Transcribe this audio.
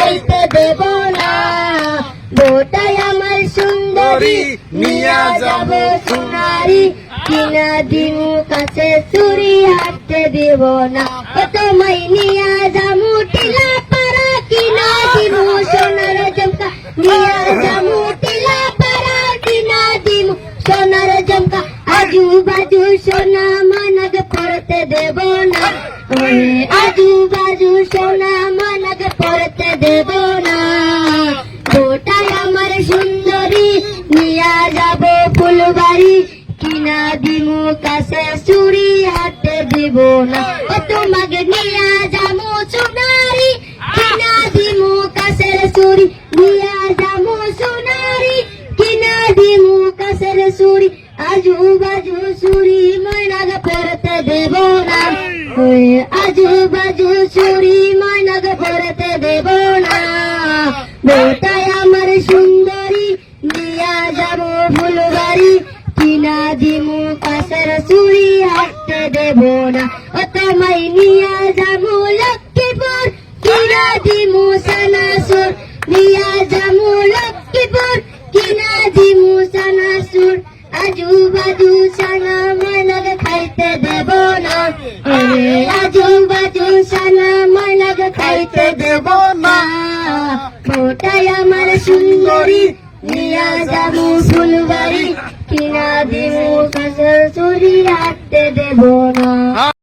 খাইতে দেব না। বউটাই আমার সুন্দরী নিয়া যাব সোনারি, কিনা দিমু কাছে চুরি হাতে দেব না। তোমায় নিয়া যামু টিলা পাড়া, কিনা দিমু সোনার জমকা, নিয়া যামু টিলা পাড়া, কিনা দিমু সোনার জমকা। আজু বাজু সোনা মানগ পড়তে দেব না, আজু বাজু সোনা মানগ পড়তে দেব না। বউটাই আমার সুন্দরী নিয়া যাব ফুলবাড়ি, কিনা দিমু কাছে চুরি হাতে দিব না। তোমাকে নিয়া যামু সোনারি, কিনা দিমু কাছে চুরি, নিয়া যামু সোনারি, কিনা দিমু কাছে চুরি। আজু বাজু চুরি ময়নাগ পড়তে দেব না, আজু বাজু চুরি ময়নাগ পড়তে দেব না। বউটাই আমার সুন্দরী নিয়া যাব ফুলবাড়ি, কিনা দিমু কাছের চুরি হাতে দেব না। তোমায় নিয়া যাবো লক্ষ্মীপুর, কিনা দিমু সানাসুর, নিয়া যাবো লক্ষ্মীপুর, কিনা দিমু সানাসুর। আজু বাজু সানা ময়নাগ খাইতে দেব না, আজু বাজু সানা ময়নাগ খাইতে দেব না। বউটাই আমার সুন্দরী নিয়া যাবো ফুলবাড়ি, কিনা দিমু কাছের চুরি হাতে দেব না।